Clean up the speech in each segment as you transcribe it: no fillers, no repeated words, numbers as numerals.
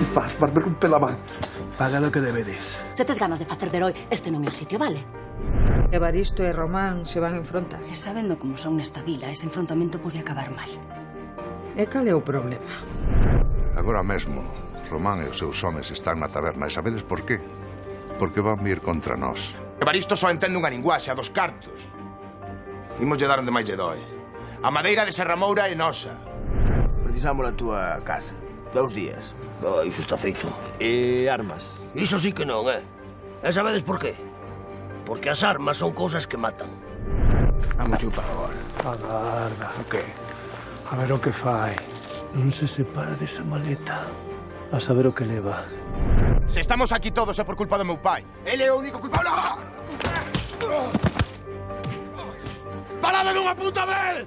que faz para me romper a man? Paga lo que debedes. Se tes ganas de facer de heroi, este non é o sitio, vale? Evaristo e Román se van a enfrontar. E sabendo como son nesta vila, ese enfrontamento pode acabar mal. E cal é o problema? Agora mesmo, Román e os seus homes están na taberna. E sabedes por qué? Porque van vir contra nós. Evaristo só entende unha linguaxe, a dos cartos. Imos lle dar onde máis lle doe. A madeira de Serramoura é nosa. Precisamos a túa casa. 2 días. Iso está feito. E armas. Iso sí que non, E sabedes por qué? Porque as armas son cousas que matan. Vamos chupa agora. Agarda. O qué? A ver o que fai. Non se separa desa maleta. A saber o que leva. Se estamos aquí todos é por culpa do meu pai. Ele é o único culpable. Parade nunha puta vez!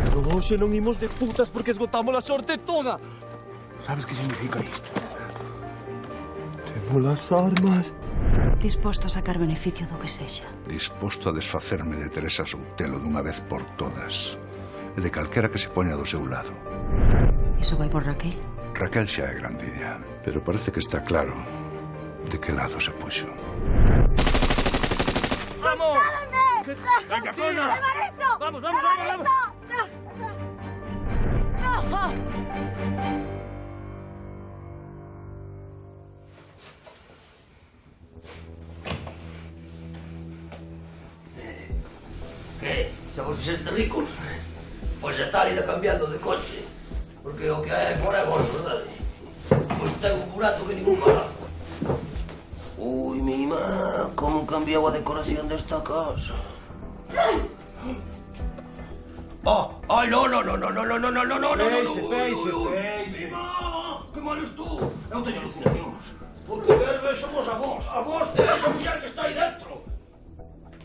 Pero hoxe non imos de putas porque esgotamos a sorte toda. Sabes que significa isto? Temos as armas. Disposto a sacar beneficio do que sexa. Disposto a desfacerme de Teresa Soutelo dunha vez por todas. E de calquera que se poña do seu lado. Iso vai por Raquel? Raquel xa é grandilla, pero parece que está claro de que lado se puxo. ¡Vamos! ¡Venga, Cona! ¡Evaristo! ¡Vamos, vamos, vamos! Que? Xa vos fixeste ricos? Pois é tal ida cambiando de coche. Porque o que hai fora é vos, verdade? Pois ten un burato que ningún para. Ui, mima, como cambiou a decoración desta casa. Ai, no. Peixe. Mima, que mal estou. Eu teño alucinacións. Porque verbe somos a vos e esa muller que está aí dentro.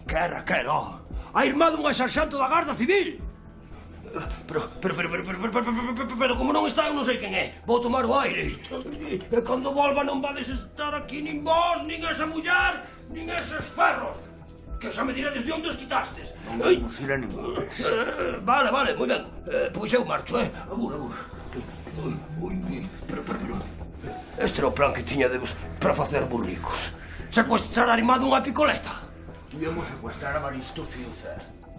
Que é Raquel, a irmá dunha sarxento da Garda Civil. Pero como non está, eu non sei quen é. Vou tomar o aire. E cando volva non vades estar aquí nin vos, nin esa muller, nin eses ferros. Que xa me diredes de onde os quitastes. Non vamos ir a ningún. Vale, moi ben. Pois eu marcho, Agur. Pero... Este era o plan que tiñades para facer burricos. Secuestrar a irmá dunha picoleta. Íamos secuestrar a Evaristo Fiuza.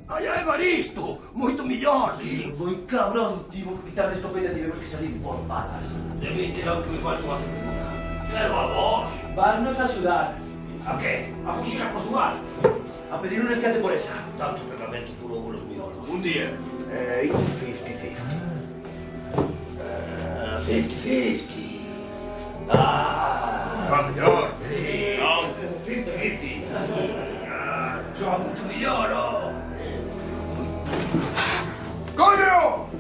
Ai, Evaristo! Moito millor, sí. Moi cabrón, tivo que quitar esto pena, tivemos que salir por patas. De mí terán que me falta unha pregunta. Pero a vos? Vasnos a axudar. A que? A fuxir a Portugal? A pedir un rescate por esa. Tanto pegamento furou polos miolos. Un día. 50-50. 50-50. Son mellor. Sí. Non. 50-50. Son moito mellor, Coño!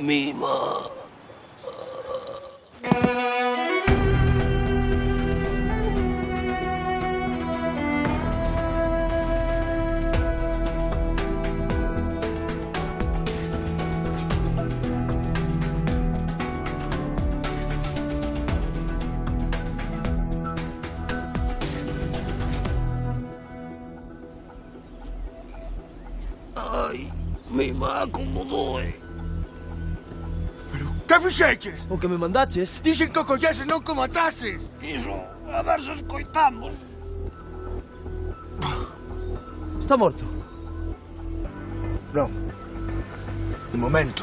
Mima. Ai, Mima, como doe. Que fixeches? O que me mandaches. Dixen que o colleses, non que o matases. Iso, a ver se escoitamos. Está morto. Non. De momento.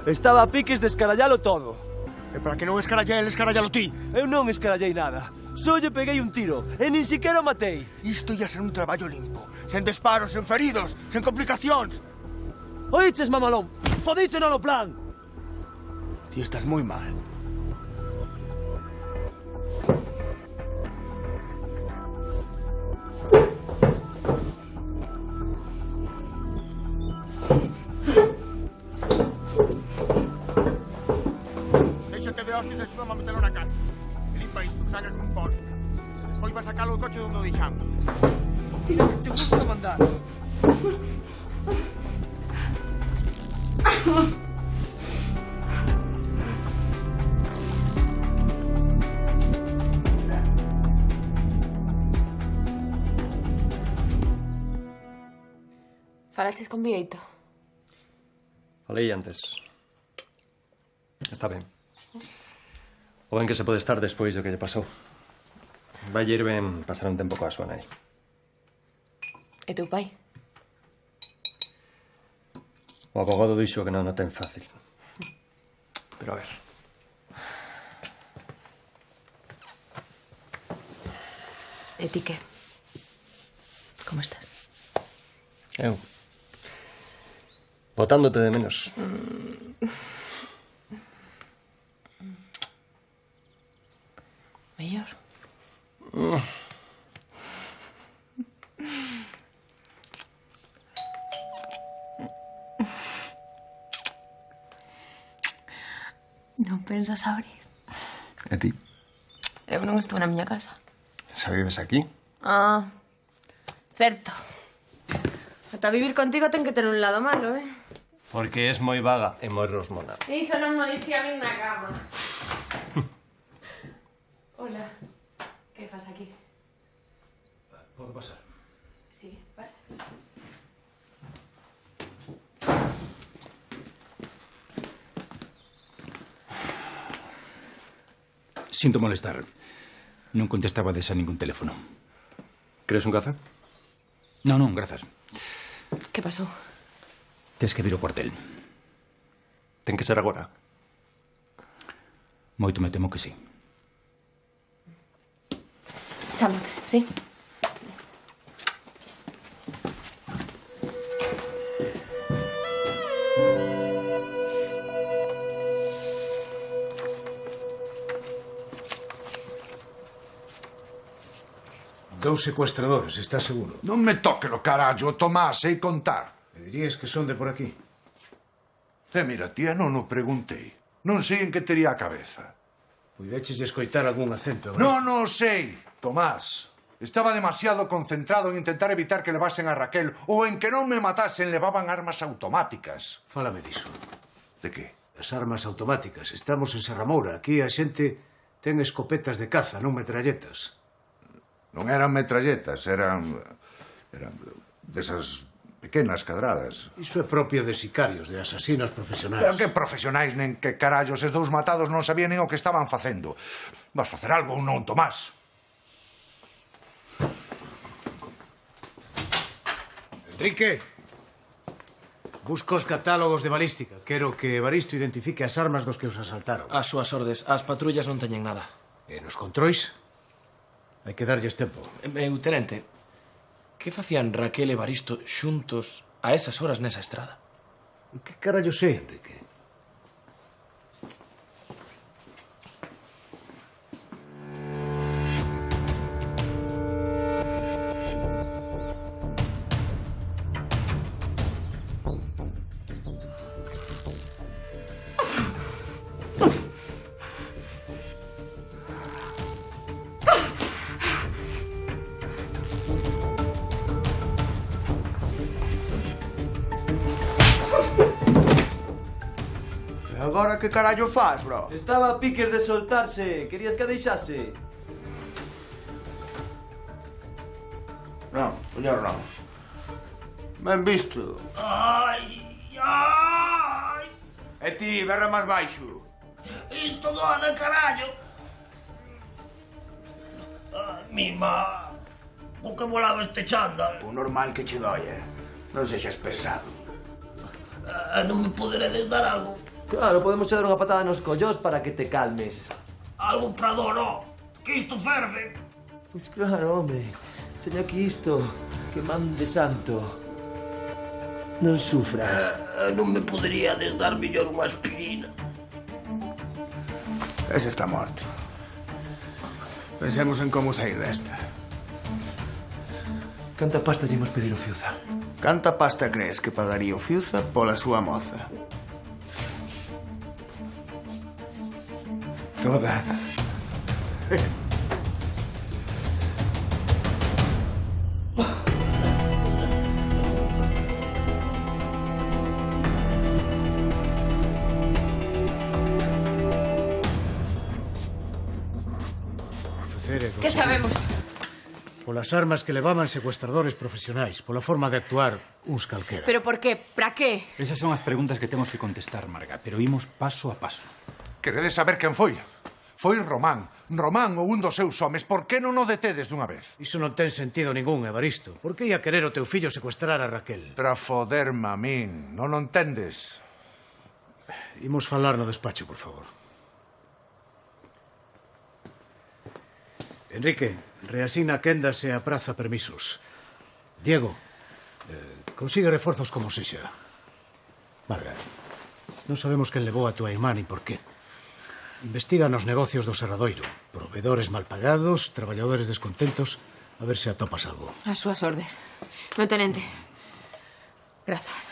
Estaba a piques de escarallalo todo. E para que non escarallei, el escarallalo ti. Eu non escarallei nada. Só lle peguei un tiro e nin siquiera o matei. Isto ia ser un traballo limpo. Sen disparos, sen feridos, sen complicacións. Oiches, mamalón. Fodiche non o plan. Ti estás moi mal. Déxate de hostias e axúdame a metelo na casa. E limpa isto, que salga con un polo. Despois vas sacalo do coche onde o deixamos. Mira, che gusta de mandar. Falaches con Vieito? Falei antes. Está ben. O ben que se pode estar despois do que lle pasou. Vai ir ben pasar un tempo coa súa nai. E teu pai? O abogado dixo que non o ten fácil. Pero a ver. E ti que? Como estás? Eu. Botándote de menos. Mellor. Non pensas abrir? E ti? Eu non estou na miña casa. Xa vives aquí? Ah, certo. Ata vivir contigo ten que ter un lado malo, eh? Porque es moi vaga e moi rosmona. Iso non mo diste a min na cama. Hola. Que fas aquí? Podo pasar. Sí, pasa. Sinto molestar. Non contestabades a ningún teléfono. Queres un café? Non, non, grazas. Que pasou? Tes que vir ao cuartel. Ten que ser agora. Moito me temo que sí. Chámate, sí? Dous secuestradores, estás seguro? Non me toque lo carallo, Tomás, sei contar. Me dirías que son de por aquí. Mira, tía, non o preguntei. Non sei en que tería a cabeza. Puideches escoitar algún acento, Non o sei, Tomás. Estaba demasiado concentrado en intentar evitar que levasen a Raquel ou en que non me matasen, levaban armas automáticas. Fálame diso. De que? As armas automáticas. Estamos en Serramoura. Aquí a xente ten escopetas de caza, non metralletas. Non eran metralletas, eran desas pequenas cadradas. Iso é propio de sicarios, de asasinos profesionais. Pero que profesionais nen que carallo, eses dous matados non sabían nin o que estaban facendo. Vas facer algo ou non, Tomás? Enrique, busco os catálogos de balística. Quero que Evaristo identifique as armas dos que os asaltaron. As súas ordes. As patrullas non teñen nada. E nos controis? Hai que darlles tempo. Meu tenente, que facían Raquel e Evaristo xuntos a esas horas nesa estrada? Que carallo sei, Enrique? Agora que carallo faz, bro? Estaba a piques de soltarse. Querías que a deixase? Non, señor, non. Ben visto. Ai, ai. E ti, berra máis baixo. Isto doa de carallo. Mima, co que volaba este chándal. O normal que che doia. Non sexas pesado. Non me poderedes dar algo? Claro, podemos dar unha patada nos collós para que te calmes. Algo para doro, que isto ferve. Pois claro, home. Teño aquí isto, que mande santo. Non sufras. Non me poderíades dar mellor unha aspirina? Ese está morto. Pensemos en como sair desta. Canta pasta lle imos pedir o Fiuza? Canta pasta crees que pagaría o Fiuza pola súa moza? Toda. ¿Qué sabemos? Polas armas que levaban secuestradores profesionais, pola forma de actuar uns calquera. Pero por qué? Para qué? Esas son as preguntas que temos que contestar, Marga, pero imos paso a paso. Queredes saber quen foi? Foi Román. Román ou un dos seus homes. Por que non o detedes dunha vez? Iso non ten sentido ningún, Evaristo. Por que ia querer o teu fillo secuestrar a Raquel? Para foderme a min. Non o entendes? Imos falar no despacho, por favor. Enrique, reasina quendas e apraza permisos. Diego, consigue reforzos como sexa. Marga, non sabemos quen levou a túa irmá ni por qué. Investiga nos negocios do Serradoiro. Proveedores mal pagados, traballadores descontentos. A ver se atopas algo. As súas ordes. Meu tenente. Grazas.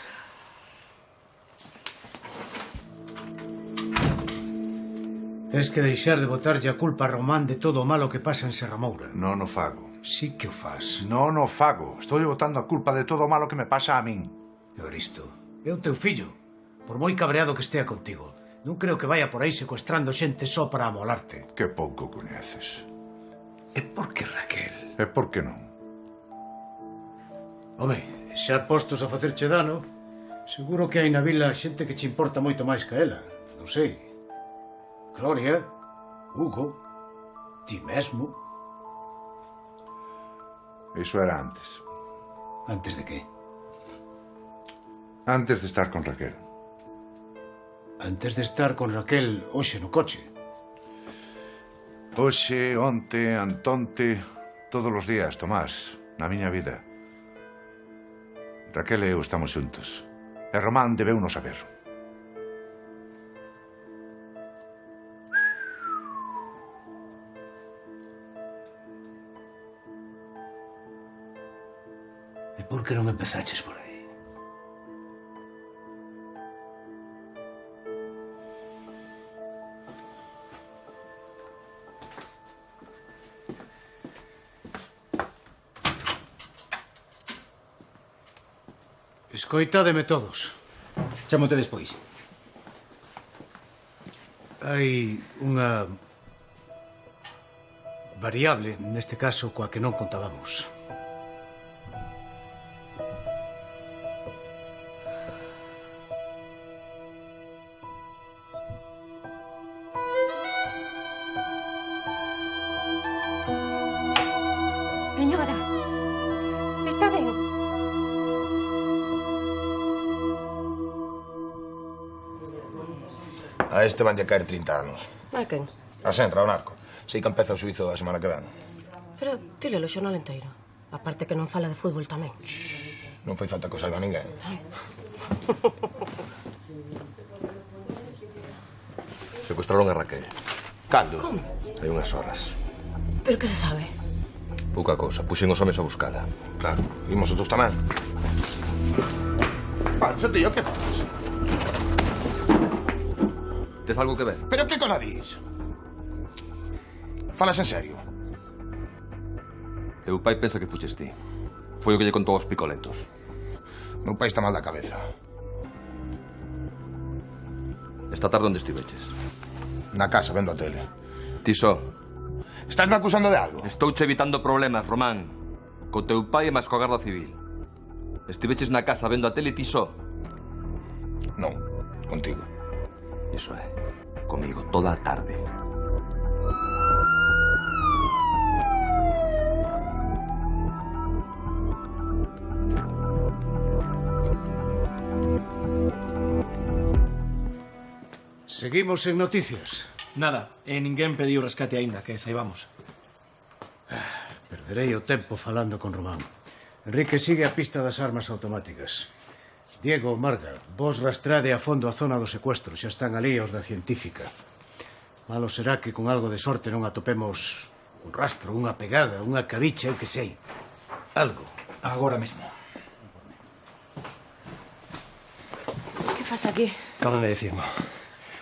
Tens que deixar de botarlle a culpa a Román de todo o malo que pasa en Serramoura. Non o fago. Sí que o fas. Non o fago. Estou botando a culpa de todo o malo que me pasa a min. Evaristo, é o teu fillo. Por moi cabreado que estea contigo, non creo que vaya por aí secuestrando xente só para amolarte. Que pouco coñeces. É porque Raquel. E por que non? Home, xa postos a facerche dano, seguro que hai na vila xente que che importa moito máis que ela. Non sei. Gloria, Hugo, ti mesmo. Iso era antes. Antes de que? Antes de estar con Raquel. Antes de estar con Raquel hoxe no coche. Hoxe, onte, antonte, todos os días, Tomás, na miña vida. Raquel e eu estamos xuntos. E Román debeuno saber. E por que non empezaches por aí? Escoitádeme todos. Chámote despois. Hai unha variable, neste caso, coa que non contábamos. Señora, está ben? A este van lle caer 30 anos. A quen? A Senra, o narco. Sei que empeza o xuizo a semana que ven. Pero ti lelo o xornal inteiro. Aparte que non fala de fútbol tamén. Non fai falta que o saiba ninguén. Secuestraron a Raquel. Cando? Como? Hai unhas horas. Pero que se sabe? Pouca cousa. Puxen os homes a buscala. Claro. Imos outros tamén. Pancho, tío, que faz? Tes algo que ver? Pero que cola dis? Falas en serio? Teu pai pensa que fuches ti. Foi o que lle contou aos picoletos. Meu pai está mal da cabeza. Esta tarde onde estiveches? Na casa, vendo a tele. Ti só. Estás me acusando de algo? Estouche evitando problemas, Román. Co teu pai e máis coa Garda Civil. Estiveches na casa vendo a tele ti só. Non, contigo. Iso é. Comigo toda a tarde. Seguimos en noticias. Nada, e ninguén pediu rescate aínda, que saibamos. Perderei o tempo falando con Román. Enrique sigue a pista das armas automáticas. Diego, Marga, vos rastrade a fondo a zona do secuestro. Xa están ali os da científica. Malo será que con algo de sorte non atopemos un rastro, unha pegada, unha cadicha, eu que sei. Algo. Agora mesmo. Que faz aquí? Acaban de decirmo.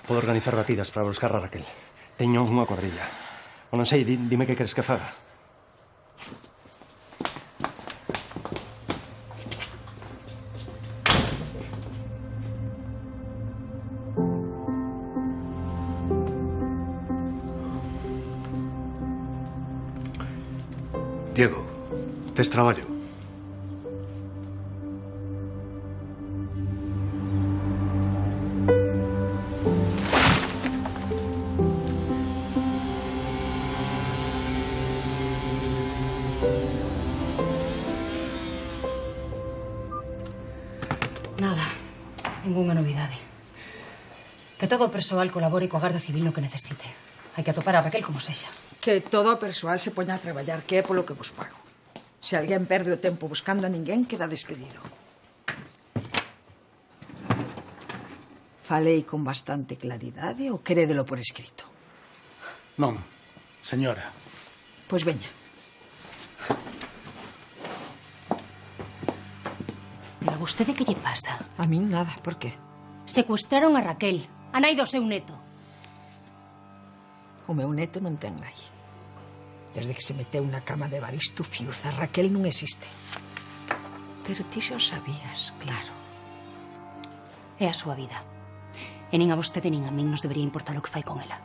Podo organizar batidas para buscar a Raquel. Teño unha cuadrilla. O non sei, dime que queres que faga. Diego, Tes traballo? Nada, ningunha novidade. Que todo o persoal colabore coa Garda Civil no que necesite. Hai que atopar a Raquel como sexa. Que todo o persoal se poña a traballar, que é polo que vos pago. Se alguén perde o tempo buscando a ninguén, queda despedido. Falei con bastante claridade ou querédelo por escrito? Non, señora. Pois veña. Pero a vostede que lle pasa? A min nada, por qué? Secuestraron a Raquel, a nai do seu neto. O meu neto non ten nai. Desde que se meteu na cama de Evaristo Fiuza, Raquel non existe. Pero ti xa o sabías, claro. É a súa vida. E nin a vostede nin a min nos debería importar o que fai con ela.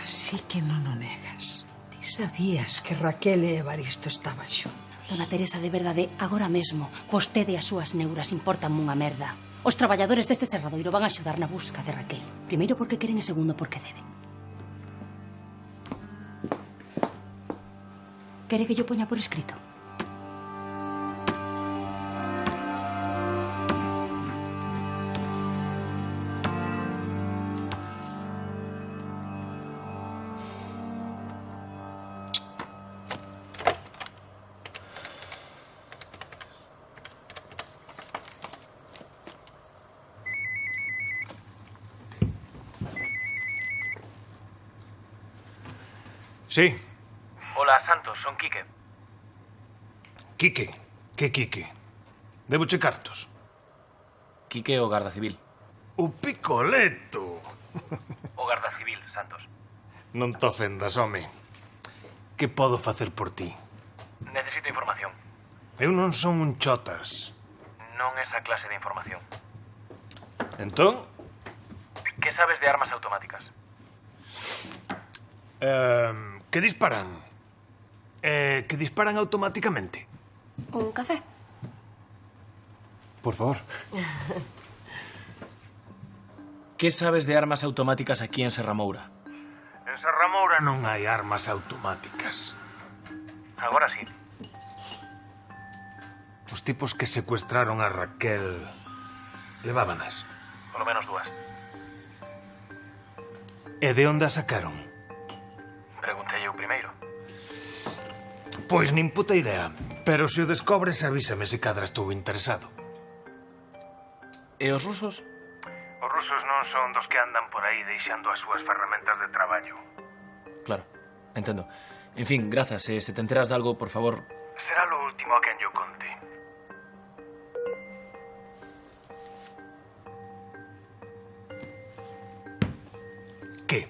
Así que non o negas. Ti sabías que Raquel e Evaristo estaban xuntos. Dona Teresa, de verdade, agora mesmo, vostede e as súas neuras importan unha merda. Os traballadores deste serradoiro van a axudar na busca de Raquel. Primeiro porque queren e segundo porque deben. Quere que yo poña por escrito? Sí. Hola, Santos, son Quique. Quique? Que Quique? Deboche cartos. Quique o Garda Civil. O Picoleto. O Garda Civil, Santos. Non te ofendas, home. Que podo facer por ti? Necesito información. Eu non son un chotas. Non esa clase de información. Entón? Que sabes de armas automáticas? Que disparan? Que disparan automáticamente? ¿Un café? Por favor. Que sabes de armas automáticas aquí en Serramoura? En Serramoura non hai armas automáticas. Agora sí. Os tipos que secuestraron a Raquel levábanas. Polo menos dúas. E de onde a sacaron? Preguntei eu primeiro. Pois nin puta idea. Pero se o descobres, avísame se cadra estou interesado. E os rusos? Os rusos non son dos que andan por aí deixando as súas ferramentas de traballo. Claro, entendo. En fin, grazas. Se te enteras de algo, por favor... Será lo último a quen yo conte. ¿Qué?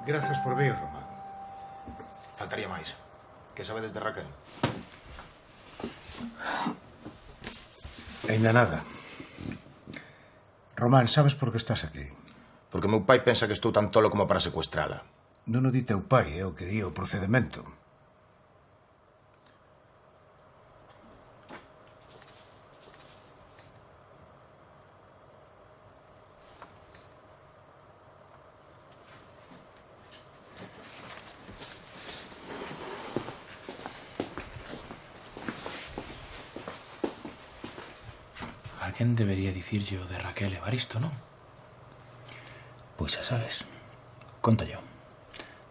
Grazas por vir, Román. Faltaría máis. Que sabedes de Raquel? Ainda nada. Román, sabes por que estás aquí? Porque meu pai pensa que estou tan tolo como para secuestrala. Non o di teu pai, é o que di o procedimento. Alguén debería dicirlle o de Raquel e Evaristo, non? Pois xa sabes. Conta yo.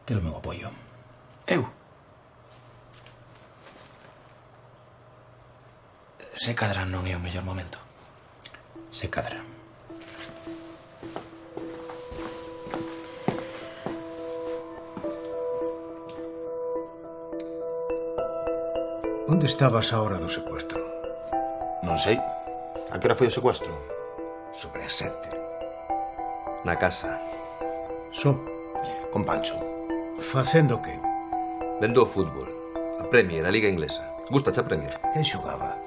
Te o meu apoio. Eu? Se cadra non é o mellor momento. Se cadra. Onde estabas a hora do secuestro? Non sei. A que hora foi o secuestro? Sobre as 7. Na casa. Só? Con Pancho. Facendo que? Vendo o fútbol. A Premier, a Liga Inglesa. Gustache a Premier? Quen xogaba?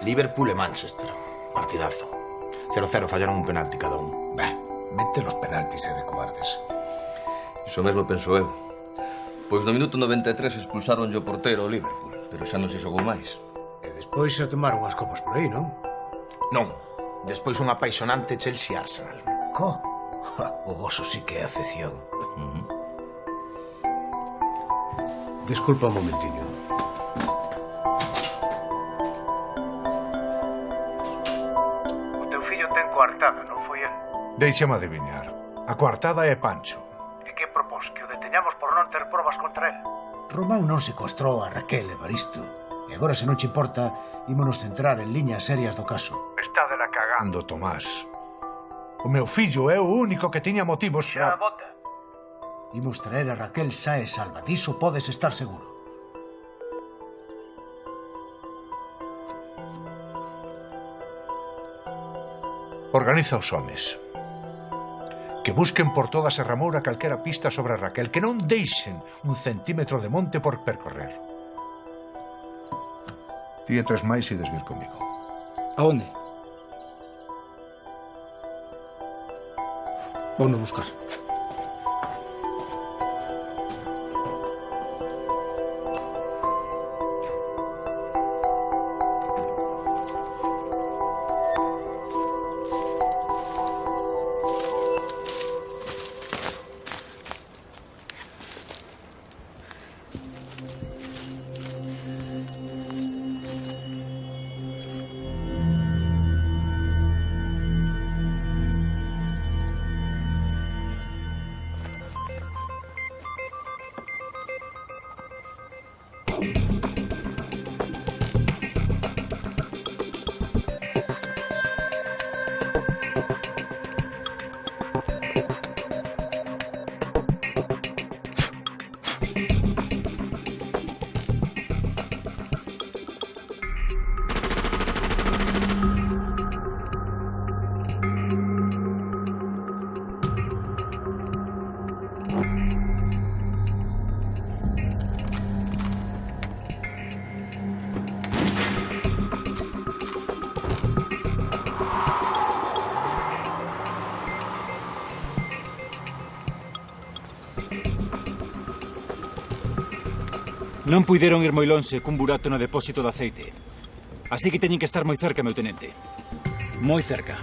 Liverpool e Manchester. Partidazo. 0-0, fallaron un penalti cada un. Bah, mete los penaltis de cobardes. Iso mesmo penso eu. Pois no minuto 93 expulsaron o portero ao Liverpool, pero xa non se xogou máis. E despois se tomaron as copas por aí, non? Non. Despois un apaixonante Chelsea-Arsenal. Co? O voso sí que é afección. Disculpa un momentiño. O teu fillo ten coartada, non foi el? Déixame adivinar. A coartada é Pancho. E que propós? Que o deteñamos por non ter probas contra el? Román non secuestrou a Raquel, Evaristo. E agora, se non te importa, ímonos centrar en liñas serias do caso. Está de la cagando, Tomás. O meu fillo é o único que tiña motivos Xa para... bota. Imos traer a Raquel sa e salva. Diso podes estar seguro. Organiza os homes. Que busquen por toda Serra Moura calquera pista sobre a Raquel, que non deixen un centímetro de monte por percorrer. Ti e 3 máis ides vir comigo. A onde? Vamos buscar. Non puideron ir moi lonxe cun burato no depósito de aceite. Así que teñen que estar moi cerca, meu tenente. Moi cerca.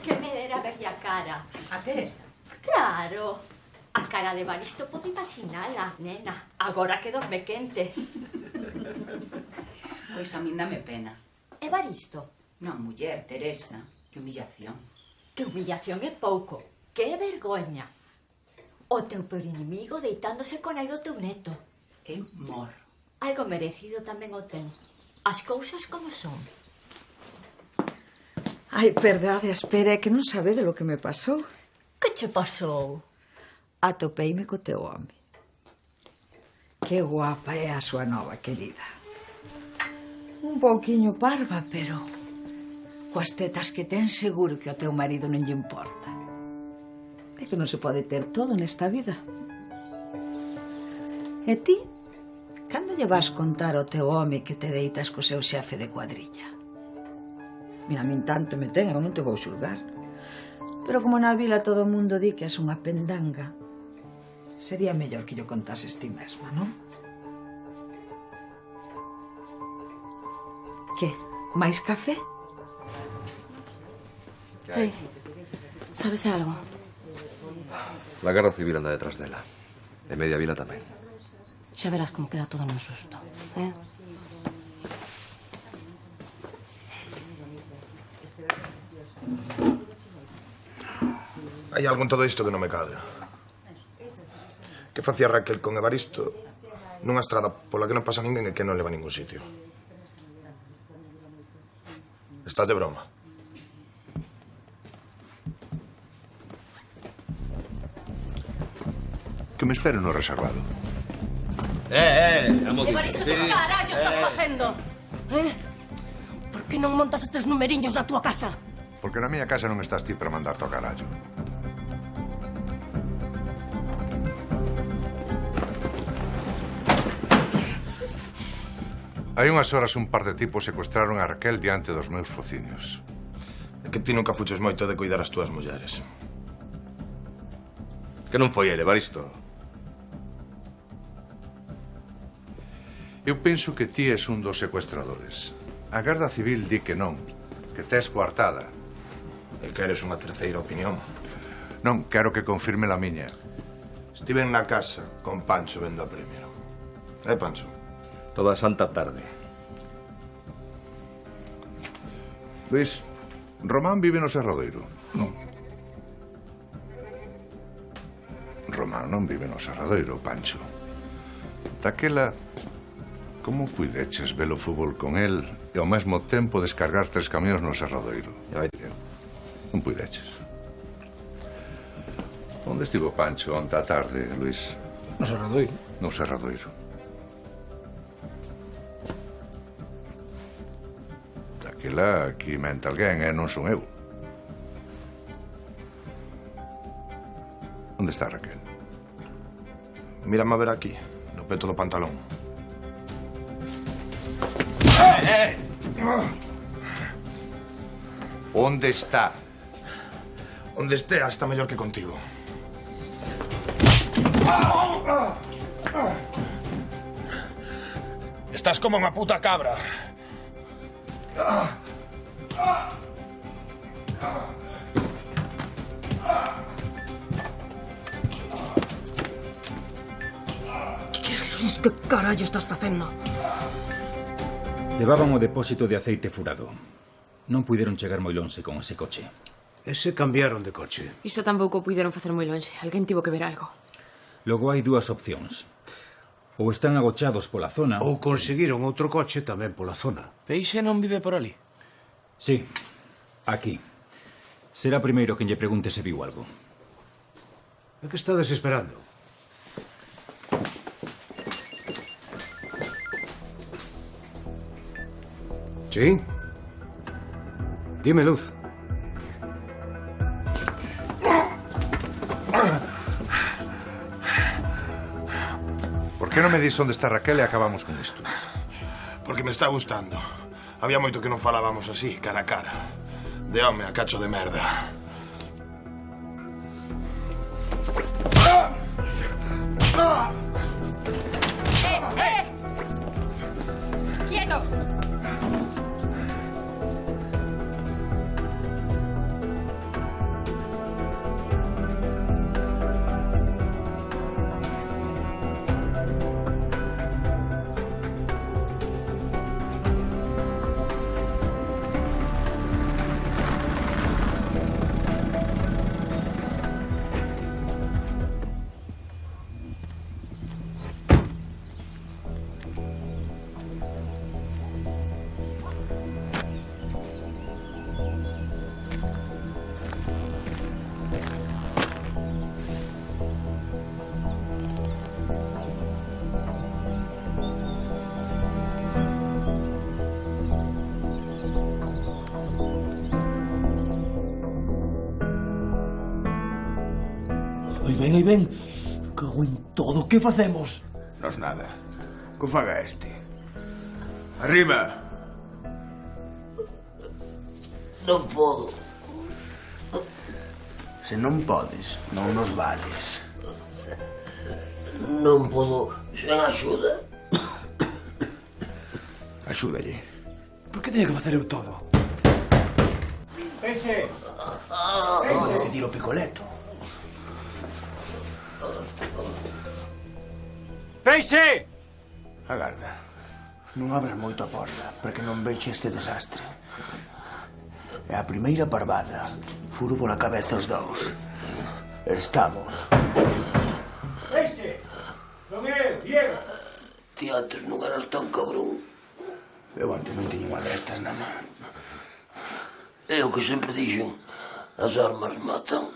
Que me dera verlle a cara. A Teresa? Claro. A cara de Evaristo pode imaginala, nena. Agora que dorme quente. Pois a min dame pena. Evaristo? Non, muller, Teresa. Que humillación. Que humillación é pouco. Que vergoña. O teu peor inimigo deitándose con aí do teu neto. Eu morro. Algo merecido tamén o ten. As cousas como son. Ai, perdade, espera, é que non sabe de lo que me pasou. Que che pasou? Atopeime co teu home. Que guapa é a súa nova querida. Un pouquiño parva, pero coas tetas que ten seguro que o teu marido non lle importa. É que non se pode ter todo nesta vida. E ti, cando lle vas contar ao teu home que te deitas co seu xefe de cuadrilla? Mira, a min tanto me ten, eu non te vou xulgar. Pero como na vila todo o mundo di que és unha pendanga, sería mellor que yo contases ti mesma, non? Que? Máis café? Hey, sabes algo? La Garda Civil anda detrás dela. E media vila tamén. Xa verás como queda todo nun susto, eh? Hai algo en todo isto que non me cadra. Que facía Raquel con Evaristo nunha estrada pola que non pasa ninguén e que non leva a ningún sitio? Estás de broma? Que me esperen no reservado. Evaristo, que carallo estás facendo? Por que non montas estes numeriños na túa casa? Porque na miña casa non estás ti para mandar-te ao carallo. Hai unhas horas un par de tipos secuestraron a Raquel diante dos meus focinios. É que ti nunca fuches moito de cuidar as túas mulleres. Que non foi ele, Evaristo. Eu penso que ti és un dos secuestradores. A Garda Civil di que non, que tes coartada. E que eres unha terceira opinión. Non, quero que confirme a miña. Estiven na casa con Pancho vendo a Premier. Pancho? Toda santa tarde. Luis, Román vive no Serradoiro? Non. Román non vive no Serradoiro, Pancho. Daquela, como puideches ver o fútbol con el e ao mesmo tempo descargar 3 camións no Serradoiro? Non puideches. Onde estivo Pancho onte á tarde, Luis? No Serradoiro. No Serradoiro. Daquela, aquí mente alguén e non son eu. Onde está Raquel? Mírame a ver aquí, no peto do pantalón. Onde está? Onde estea está mellor que contigo. Estás como unha puta cabra. Que carallo estás facendo? Levaban o depósito de aceite furado. Non puideron chegar moi lonxe con ese coche. Ese cambiaron de coche. Iso tampouco puideron facer moi longe. Alguén tivo que ver algo. Logo hai dúas opcións. Ou están agochados pola zona... Ou conseguiron outro coche tamén pola zona. Peixe non vive por ali? Sí, aquí. Será primeiro quen lle pregunte se viu algo. É que estades esperando? Sí? Dime, Luz. Por que non me dis onde está Raquel e acabamos con isto? Porque me está gustando. Había moito que non falábamos así, cara a cara. De home a cacho de merda. ¡Quietos! Aí ven. Cago en todo. Que facemos? Nos nada. Que faga este. Arriba. Non podo. Se non podes, non nos vales. Non podo sen axuda. Axúdalle. Por que teño que facer eu todo? Pese. Pese. Que tiro picoleto. Peixe! Agarda. Non abras moito a porta para que non vexe este desastre. É a primeira parvada. Furo pola cabeza os dous. Estamos. Ese! Non é, Diego! Ti antes non eras tan cabrón. Eu antes non tiña unha destas na man. É o que sempre dixen. As armas matan.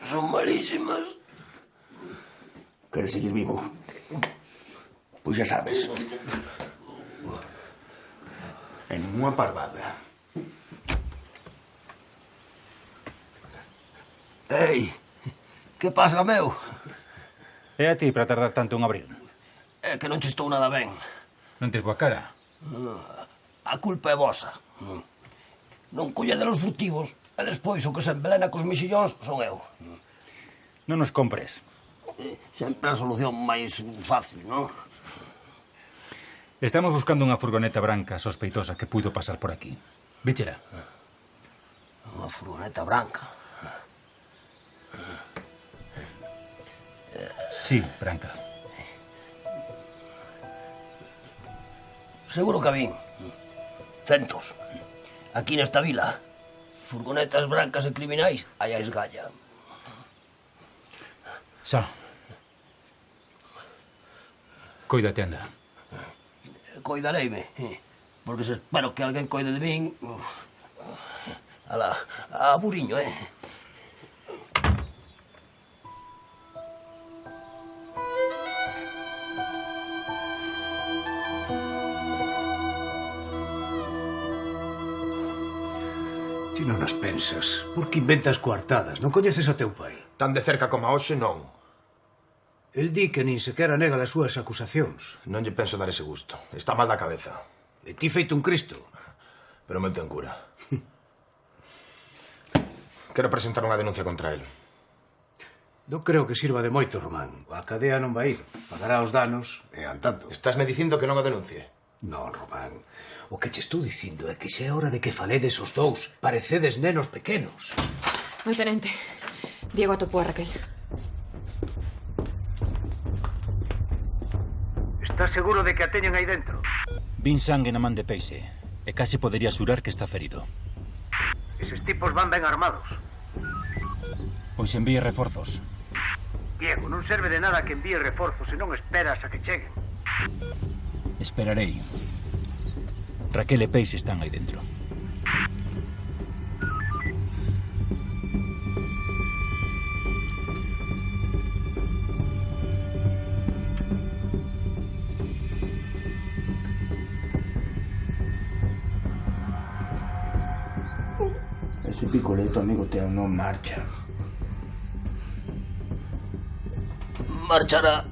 Son malísimas. Queres seguir vivo? Pois xa sabes. E ninguna parvada. Ei, que pasa, meu? É a ti para tardar tanto en abrir. É que non che estou nada ben. Non tes boa cara. A culpa é vosa. Non colledes os furtivos e despois o que se embelena cos mexillóns son eu. Non nos compres. Sempre a solución máis fácil, non? Estamos buscando unha furgoneta branca sospeitosa que puido pasar por aquí. Víchela. Unha furgoneta branca? Sí, branca. Seguro que a vin. Centos. Aquí nesta vila, furgonetas brancas e criminais, hai a esgalla. Xa. Coídate, anda. Coidareime, porque se espero que alguén coide de min... Alá, a buriño, Ti non as pensas. Por que inventas coartadas? Non coñeces a teu pai? Tan de cerca como a hoxe, non. El di que nin sequera nega as súas acusacións. Non lle penso dar ese gusto. Está mal da cabeza. E ti feito un Cristo. Pero meu ten cura. Quero presentar unha denuncia contra el. Non creo que sirva de moito, Román. A cadea non vai ir. Pagará os danos e andando. Estás me dicindo que non o denuncie? Non, Román. O que che estou dicindo é que xa é hora de que faledes os dous. Parecedes nenos pequenos. Oi, tenente. Diego atopou a Raquel. Estás seguro de que a teñen aí dentro? Vin sangue na man de Peixe e case podería xurar que está ferido. Eses tipos van ben armados. Pois envíe reforzos. Diego, non serve de nada que envíe reforzos se non esperas a que cheguen. Esperarei. Raquel e Peixe están aí dentro. Ese picoleto, amigo teu, non marcha. Marchará.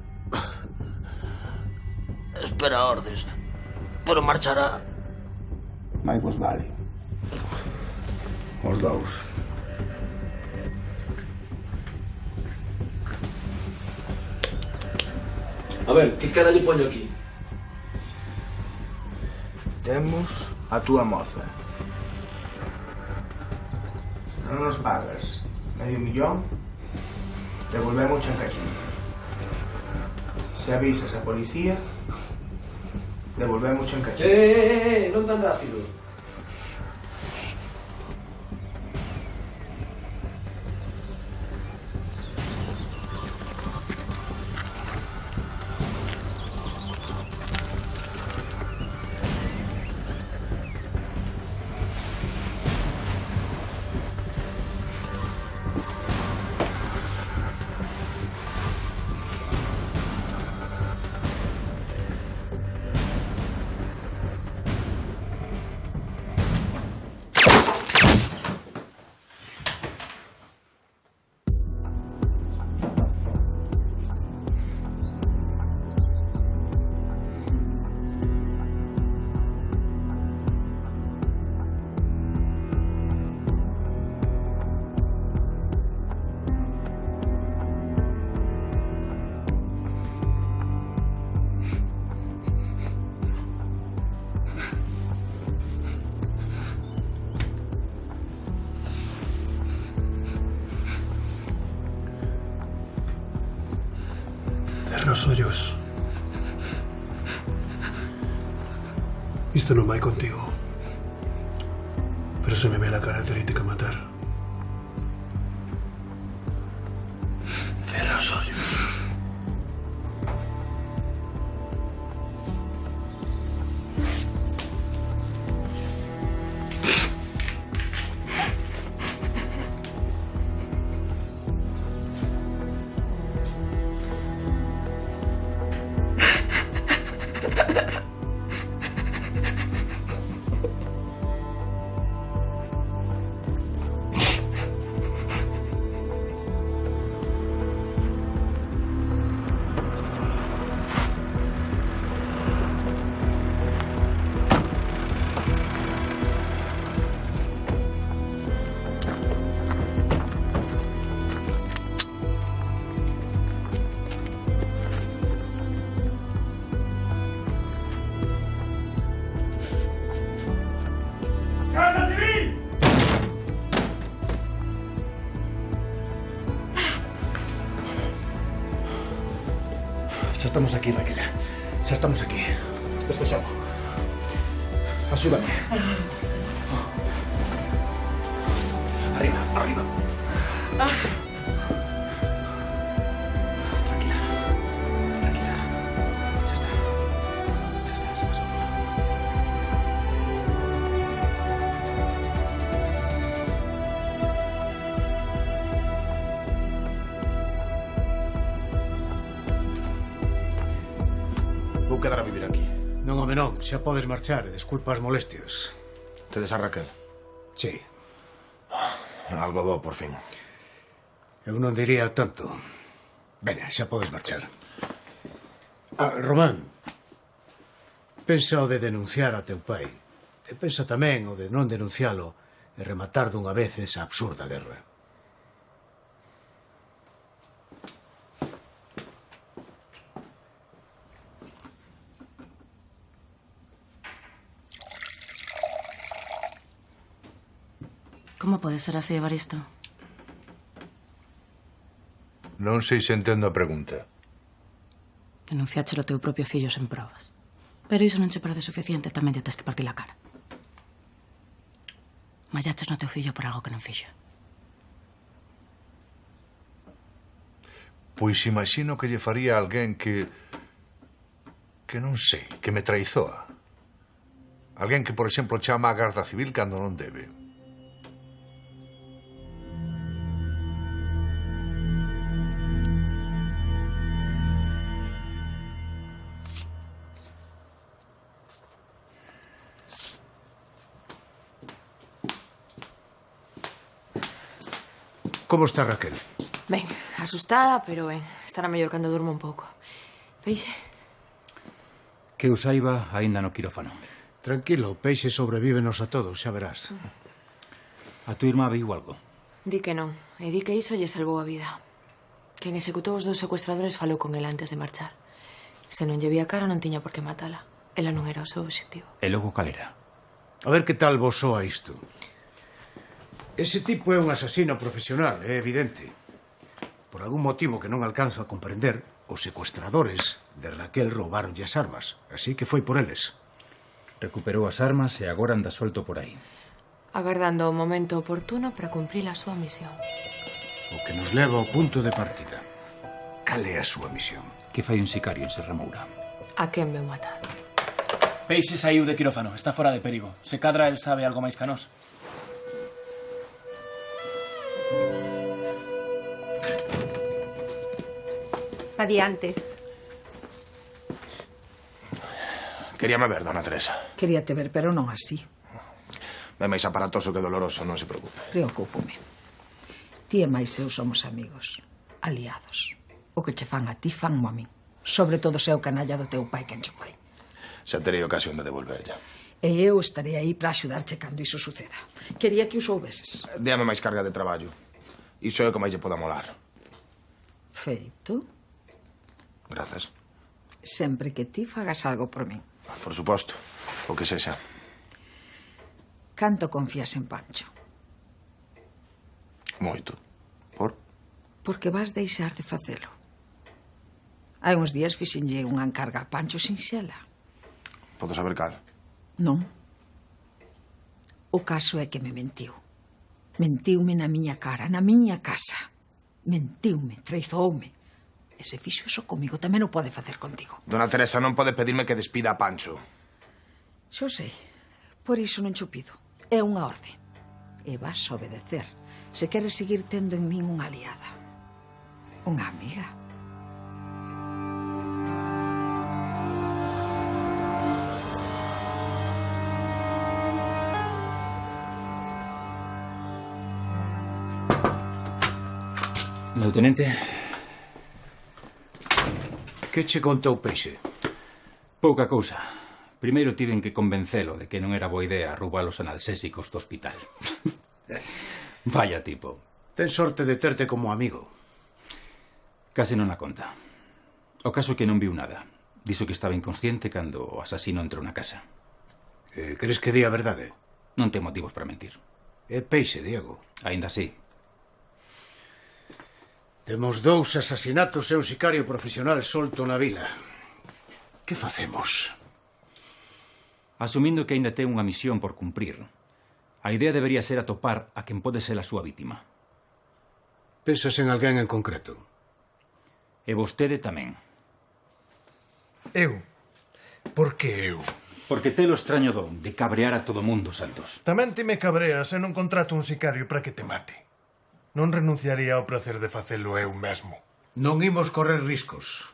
Espera ordes. Pero marchará. Mais vos vale. Os dous. A ver, que cara lle poño aquí? Temos a túa moza. Non nos pagas $500,000, devolvemos en cachiños. Se avisas a policía, devolvemos en cachiños. Non tan rápido. Cerra os ollos. Isto non vai contigo. Pero se me ve la cara, terei que matar. Ya estamos aquí, Raquel. Ya estamos aquí. Despejamos. Ayúdame. Arriba, arriba. Tranquila. Tranquila. Ya está. Ya está, se pasó. Vou quedar a vivir aquí. Non, home, non. Xa podes marchar. Desculpa as molestias. Tedes a Raquel? Sí. Algo bo, por fin. Eu non diría tanto. Veña, xa podes marchar. Román, pensa o de denunciar a teu pai. E pensa tamén o de non denuncialo e rematar dunha vez esa absurda guerra. Como pode ser así, Evaristo? Non sei se entendo a pregunta. Denunciáchelo ao teu propio fillo sen probas. Pero iso non che parece suficiente, tamén te tes que partir a cara. Mallaches no teu fillo por algo que non fixo. Pois imagino que lle faría a alguén que non sei, que me traizoa. Alguén que, por exemplo, chama a Garda Civil cando non debe. Como está Raquel? Ben, asustada, pero ben. Estará mellor cando durmo un pouco. Peixe? Que eu saiba, aínda no quirófano. Tranquilo, Peixe sobrevívenos a todos, xa verás. A tu irmá viu algo? Di que non. E di que iso lle salvou a vida. Quen executou os 2 secuestradores falou con el antes de marchar. Se non lle vía cara, non tiña por que matala. Ela non era o seu obxectivo. E logo cal era? A ver que tal vos soa isto. Ese tipo é un asasino profesional, é evidente. Por algún motivo que non alcanzo a comprender, os secuestradores de Raquel roubaronlle as armas, así que foi por eles. Recuperou as armas e agora anda solto por aí. Agardando o momento oportuno para cumprir a súa misión. O que nos leva ao punto de partida. Cal é a súa misión? Que fai un sicario en Serramoura? A quen veu matar? Peixe saiu de quirófano, está fora de perigo. Se cadra el sabe algo máis que nós. Adiante. Queríame ver, dona Teresa. Queríate ver, pero non así. É máis aparatoso que doloroso, non se preocupe. Preocúpome. Ti e máis eu somos amigos, aliados. O que che fan a ti, fanmo a min. Sobre todo se é o canalla do teu pai quen cho fai. Xa terei ocasión de devolverlla. E eu estarei aí para axudarche cando iso suceda. Quería que o soubeses. Déame máis carga de traballo. Iso é o que máis lle poda molar. Feito. Grazas. Sempre que ti fagas algo por min. Por suposto. O que sexa. Canto confías en Pancho? Moito. Por? Porque vas deixar de facelo. Hai uns días fixenlle unha encarga a Pancho sinxela. Podo saber cal? Non. O caso é que me mentiu. Mentiume na miña cara, na miña casa. Mentiume, traizoume. E se fixo eso comigo, tamén o pode facer contigo. Dona Teresa non pode pedirme que despida a Pancho. Xo sei. Por iso non cho pido. É unha orde. E vas a obedecer se queres seguir tendo en min unha aliada. Unha amiga. Meu tenente. Que che contou Peixe? Pouca cousa. Primeiro tiven que convencelo de que non era boa idea roubar os analxésicos do hospital. Vaya tipo. Ten sorte de terte como amigo. Case non a conta. O caso é que non viu nada. Dixo que estaba inconsciente cando o asasino entrou na casa. Crees que di a verdade? Non ten motivos para mentir. É Peixe, Diego. Aínda así. Temos 2 asasinatos e un sicario profesional solto na vila. Que facemos? Asumindo que aínda ten unha misión por cumprir, a idea debería ser atopar a quen pode ser a súa vítima. Pensas en alguén en concreto? E vostede tamén. Eu? Por que eu? Porque telo extraño don de cabrear a todo mundo, Santos. Tamén ti me cabreas e non contrato un sicario para que te mate. Non renunciaría ao placer de facelo eu mesmo. Non imos correr riscos.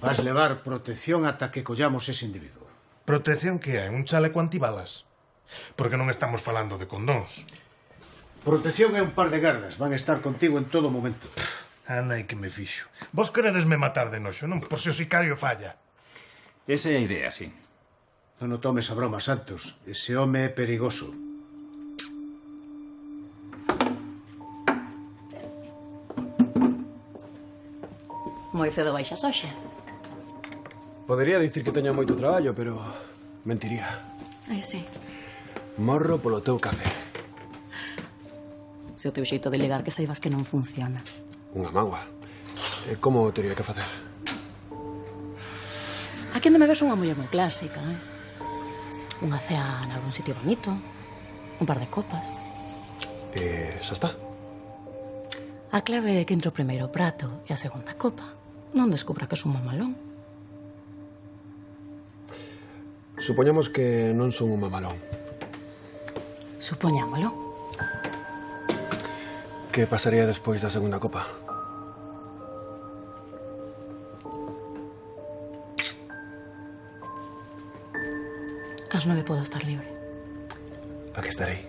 Vas levar protección ata que collamos ese individuo. Protección que é? Un chaleco antibalas? Porque non estamos falando de condóns. Protección é un par de gardas. Van a estar contigo en todo momento. Ana, e que me fixo. Vos queredesme matar de noxo, non? Por se o sicario falla. Esa é a idea, sí. Non o tomes a broma, Santos. Ese home é perigoso. Moi cedo baixas hoxe. Podería dicir que teño moito traballo, pero mentiría. Ai, sí. Morro polo teu café. Se o teu xeito de ligar que saibas que non funciona. Unha mágoa. Como o teria que facer? Aquí onde me ves unha muller moi clásica, Unha cea nalgún sitio bonito, un par de copas. Xa está. A clave é que entre o primeiro prato e a segunda copa non descubra que es un mamalón. Supoñamos que non son un mamalón. Supoñámolo. Que pasaría despois da segunda copa? Ás 9 podo estar libre. A que estarei?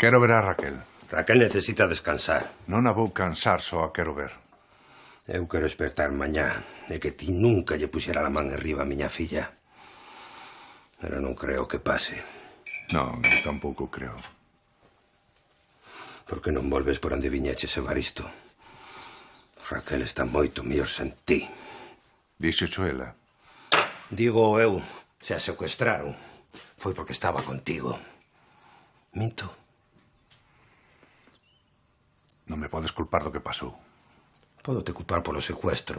Quero ver a Raquel. Raquel necesita descansar. Non a vou cansar, só a quero ver. Eu quero despertar mañá e que ti nunca lle puxera a man arriba a miña filla. Pero non creo que pase. Non, eu tampouco creo. Por que non volves por onde viñeches, Evaristo? Raquel está moito mellor sen ti. Dixo ela. Digo eu, se a secuestraron, foi porque estaba contigo. Minto. Non me podes culpar do que pasou. Podo te culpar polo secuestro.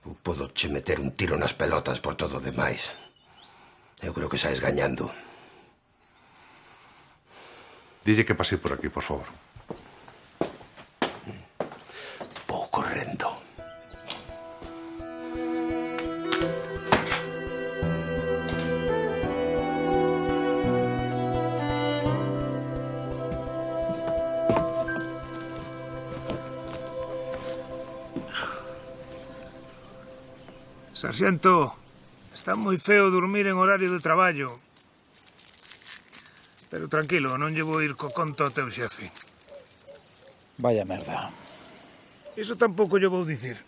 Ou podo che meter un tiro nas pelotas por todo o demais. Eu creo que saes gañando. Dille que pasei por aquí, por favor. Vou correndo. Sarxento, está moi feo dormir en horario de traballo. Pero tranquilo, non lle vou ir co conto ao teu xefe. Vaya merda. Iso tampouco lle vou dicir.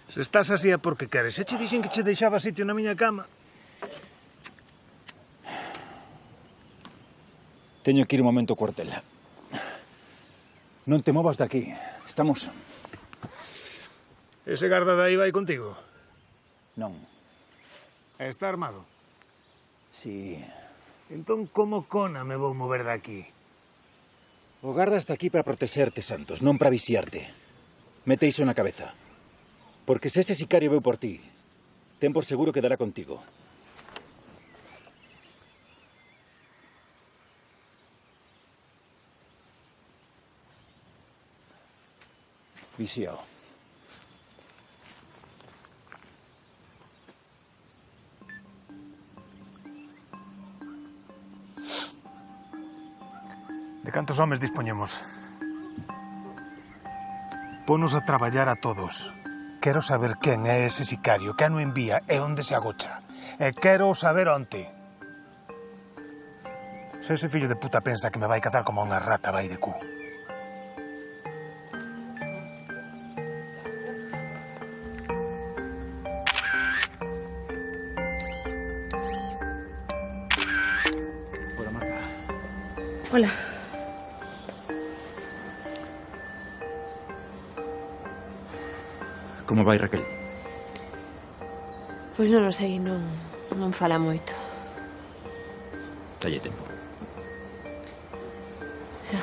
Se estás así é porque queres. E che dixen que che deixaba sitio na miña cama. Teño que ir un momento ao cuartel. Non te movas de aquí. Estamos... Ese garda de aí vai contigo? Non. Está armado? Sí. Entón, como cona me vou mover de aquí? O garda está aquí para protexerte, Santos, non para vixiarte. Mete iso na cabeza. Porque se ese sicario veu por ti, ten por seguro que dará contigo. Vixiao. De cantos homes dispoñemos? Ponos a traballar a todos. Quero saber quen é ese sicario, quen o envía e onde se agocha. E quero saber onte. Se ese fillo de puta pensa que me vai cazar como unha rata vai de cu. Hola. Como vai, Raquel? Pois non o sei, non fala moito. Dalle tempo. Xa.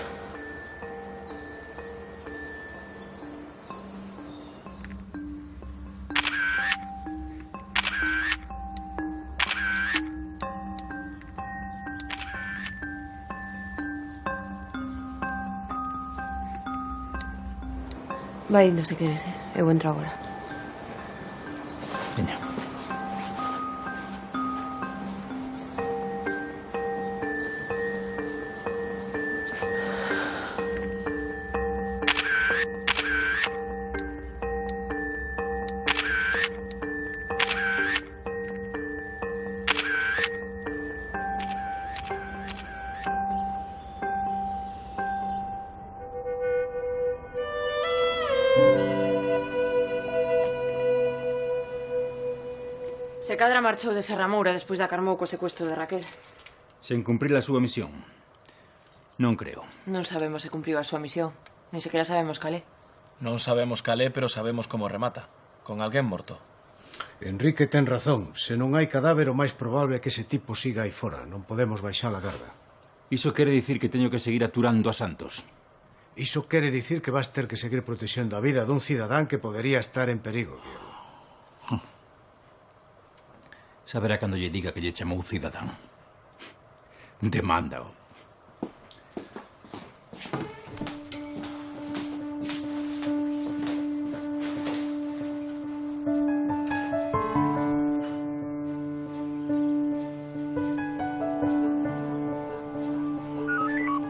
Vai indo se queres, Eu entro agora. Veña. Se cadra marchou de Serramoura despois da Carmou co secuestro de Raquel. Sen cumprir a súa misión. Non creo. Non sabemos se cumpriu a súa misión. Nen sequera sabemos cal é. Non sabemos cal é, pero sabemos como remata. Con alguén morto. Enrique ten razón. Se non hai cadáver, o máis probable é que ese tipo siga aí fora. Non podemos baixar a garda. Iso quere dicir que teño que seguir aturando a Santos. Iso quere dicir que vas ter que seguir protexendo a vida dun cidadán que podería estar en perigo, Diego. Saberá cando lle diga que lle chamou cidadán. Demándao.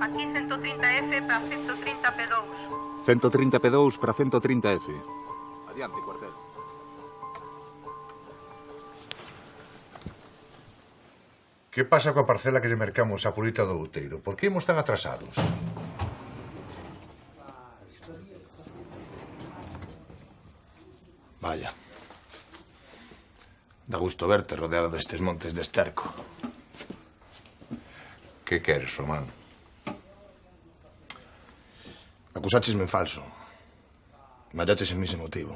Aquí 130F para 130P2. 130P2 para 130F. Adiante, cuartel. Que pasa coa parcela que lle mercamos a Purita do Outeiro? Por que imos tan atrasados? Vaya. Da gusto verte rodeado destes montes de esterco. Que queres, Román? Acusáchesme en falso. Mallaches en mí sen motivo.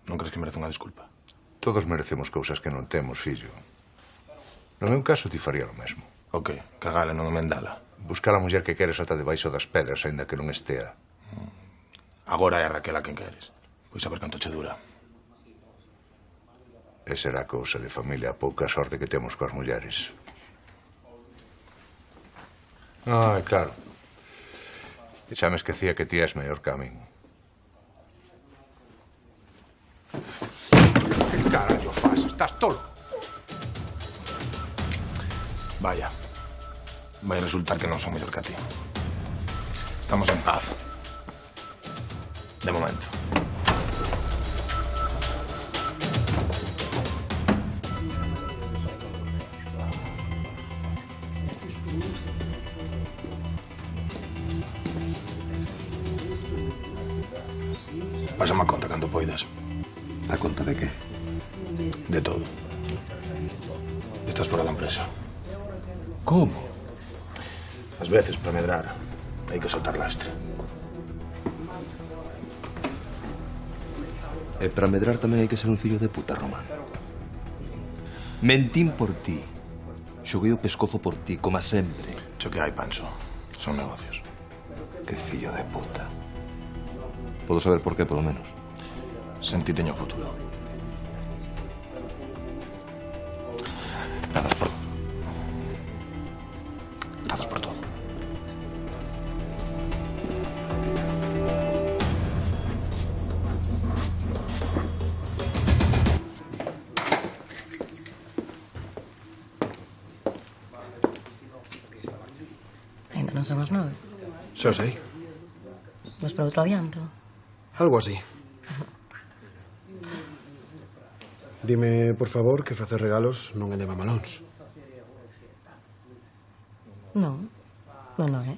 Non crees que merece unha disculpa? Todos merecemos cousas que non temos, fillo. No meu caso, ti faría o mesmo. O que? Cagala, non emendala? Buscar a muller que queres ata debaixo das pedras, aínda que non estea. Agora é a Raquel a quen queres. Pois a ver canto che dura. E será cousa de familia, a pouca sorte que temos coas mulleres. Ai, claro. E xa me esquecía que ti és mellor que a min. Que carallo faz? Estás tolo? Vaya. Vai resultar que non son mellor que a ti. Estamos en paz. De momento. Pásame a conta cando poidas. A conta de que? De todo. Estás fora da empresa. Como? Ás veces, para medrar, hai que soltar lastre. E para medrar tamén hai que ser un fillo de puta, Román. Mentín por ti. Xoguei o pescozo por ti, como sempre. Cho que hai, Pancho. Son negocios. Que fillo de puta. Podo saber por qué, polo menos. Sentí teño futuro. Grazas por... Grazas por todo. Ainda non son as 9. Xa sei. Mas para outro adianto. Algo así. Dime, por favor, que facer regalos non é de mamalóns. Non. Non é.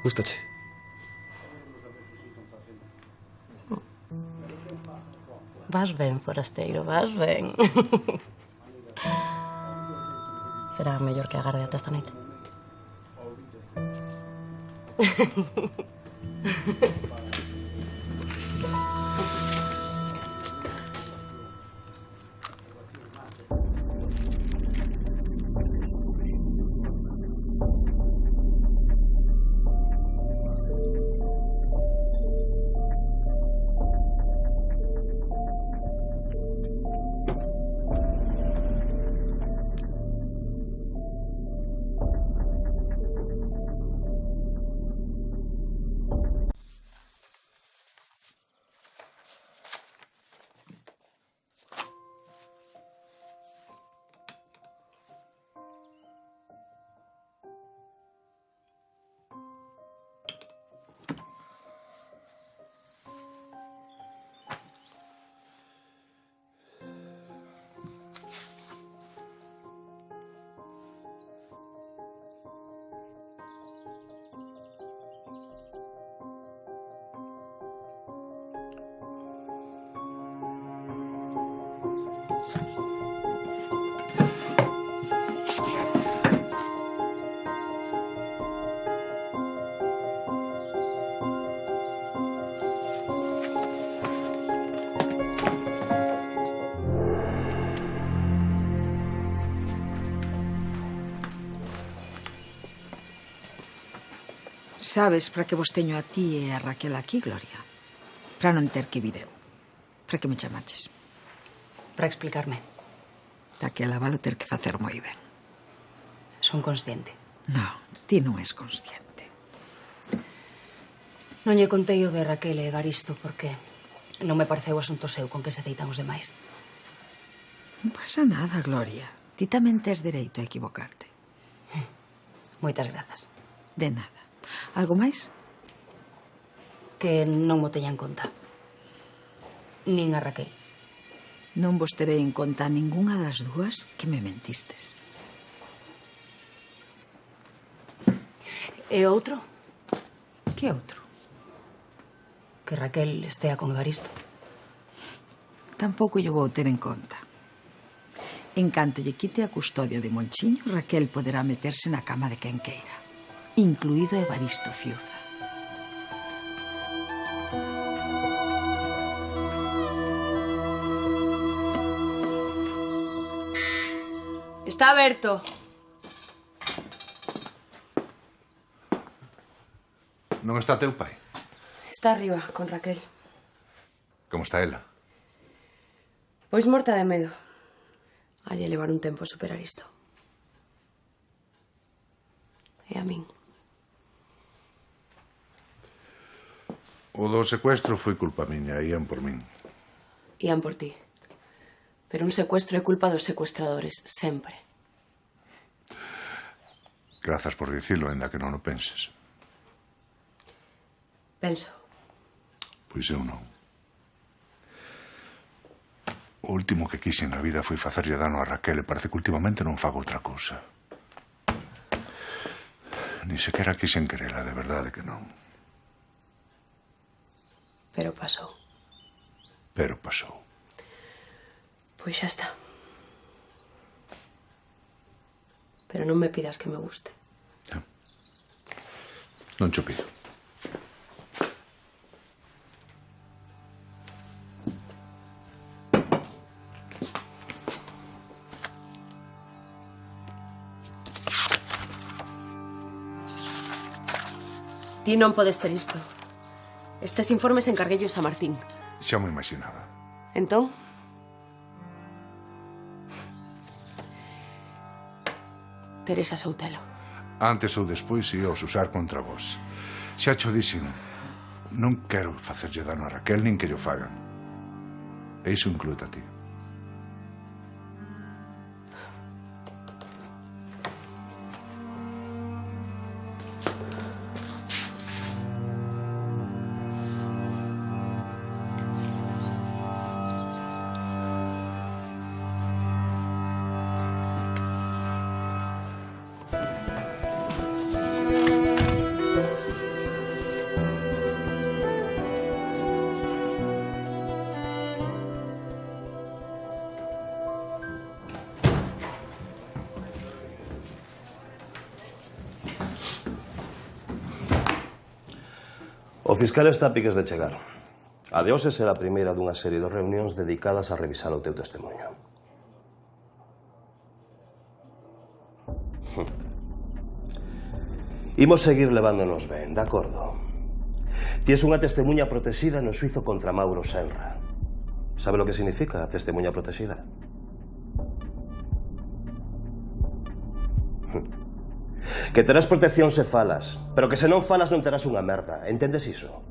Gústache? Vas ben, forasteiro, vas ben. Será mellor que agarde ata esta noite. Sabes para que vos teño a ti e a Raquel aquí, Gloria? Para non ter que vir eu. Para que me chamaches? Para explicarme. Daquela valo ter que facer moi ben. Son consciente. Non, ti non és consciente. Non lle contei o de Raquel e Evaristo porque non me pareceu asunto seu con que se deitan os demais. Non pasa nada, Gloria. Ti tamén tes dereito a equivocarte. Moitas grazas. De nada. Algo máis? Que non mo teña en conta. Nin a Raquel. Non vos terei en conta a ningunha das dúas que me mentistes. E outro? Que outro? Que Raquel estea con Evaristo. Tampouco lle vou ter en conta. En canto lle quite a custodia de Monchiño, Raquel poderá meterse na cama de quen queira, incluído Evaristo Fiuza. Está aberto. Non está teu pai? Está arriba, con Raquel. Como está ela? Pois morta de medo. Halle levar un tempo superar isto. E a min? O do secuestro foi culpa miña, ían por min. Ían por ti. Pero un secuestro é culpa dos secuestradores, sempre. Grazas por dicilo, ainda que non o penses. Penso. Pois eu non. O último que quixen na vida foi facerlle dano a Raquel e parece que últimamente non fago outra cousa. Ni sequera quixen querela, de verdade que non. Pero pasou. Pero pasou. Pois xa está. Pero non me pidas que me guste. Non cho pido. Ti non podes ter isto. Estes informes encarguellos a Martín. Xa me imaginaba. Entón? Teresa Soutelo. Antes ou despois ia os usar contra vos. Xa cho dixen, non quero facerlle dano a Raquel nin que llo fagan. E iso inclúe a ti. O fiscal está a piques de chegar. A de hoxe será a primeira dunha serie de reunións dedicadas a revisar o teu testemunho. Imos seguir levándonos ben, de acordo? Ties unha testemunha protexida no xuizo contra Mauro Senra. Sabe lo que significa a testemunha protexida? Que terás protección se falas, pero que se non falas non terás unha merda. Entendes iso?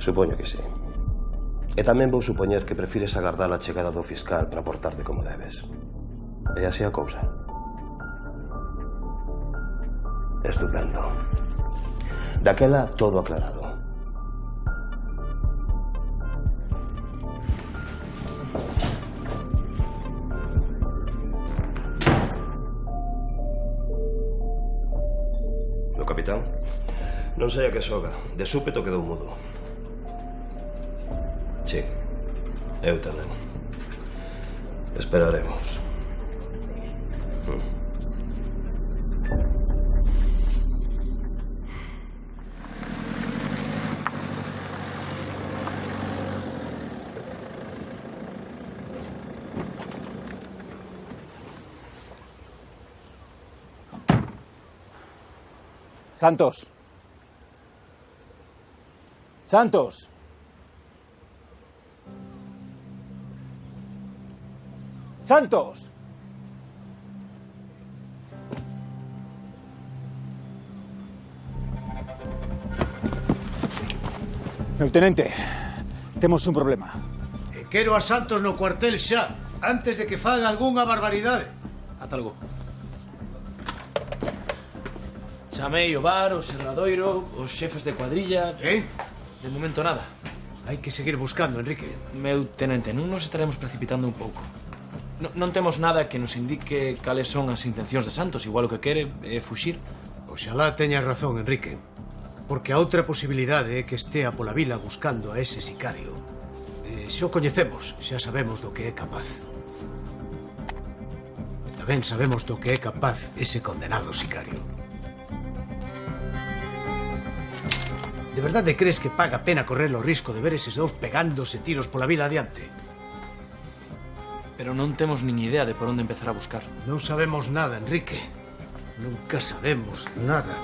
Supoño que sí. E tamén vou supoñer que prefires agardar a chegada do fiscal para portarte como debes. É así a cousa. Estupendo. Daquela, todo aclarado. O capitán non sei a que xoga. De súpeto quedou mudo. Sí, eu tamén. Esperaremos. Santos. Santos. Santos. Meu tenente, temos un problema. Quero a Santos no cuartel xa, antes de que faga algunha barbaridade. Ata algo. Chamei o bar, o serradoiro, os xefes de cuadrilla... De momento nada. Hai que seguir buscando, Enrique. Meu tenente, non nos estaremos precipitando un pouco. Non temos nada que nos indique cales son as intencións de Santos. Igual o que quere é fuxir. Oxalá teñas razón, Enrique. Porque a outra posibilidade é que estea pola vila buscando a ese sicario. Xa o coñecemos, xa sabemos do que é capaz. E tamén sabemos do que é capaz ese condenado sicario. De verdade crees que paga pena correr o risco de ver eses dous pegándose tiros pola vila adiante? Pero non temos nin idea de por onde empezar a buscar. Non sabemos nada, Enrique. Nunca sabemos nada.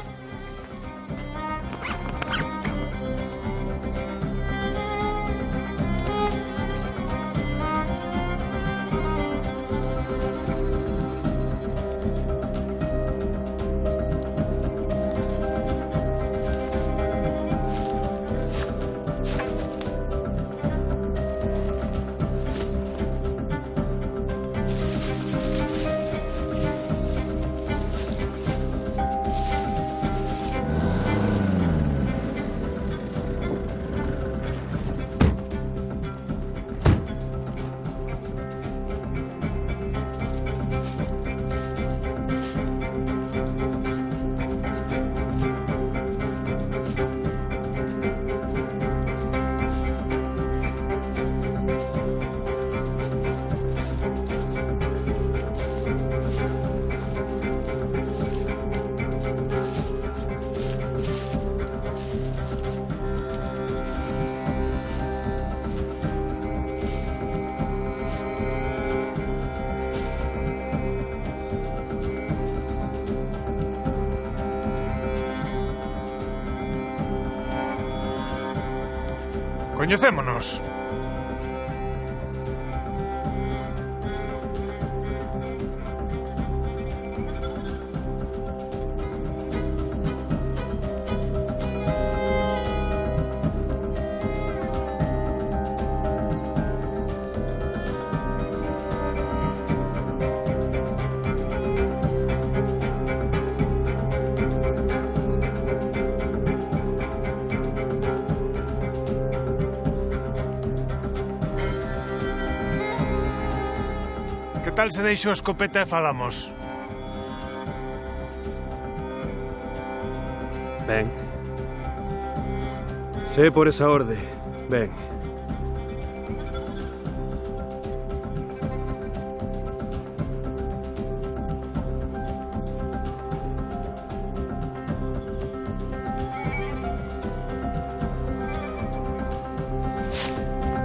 Coñecémonos. Que tal se deixo a escopeta e falamos? Ben. Se por esa orde, ben.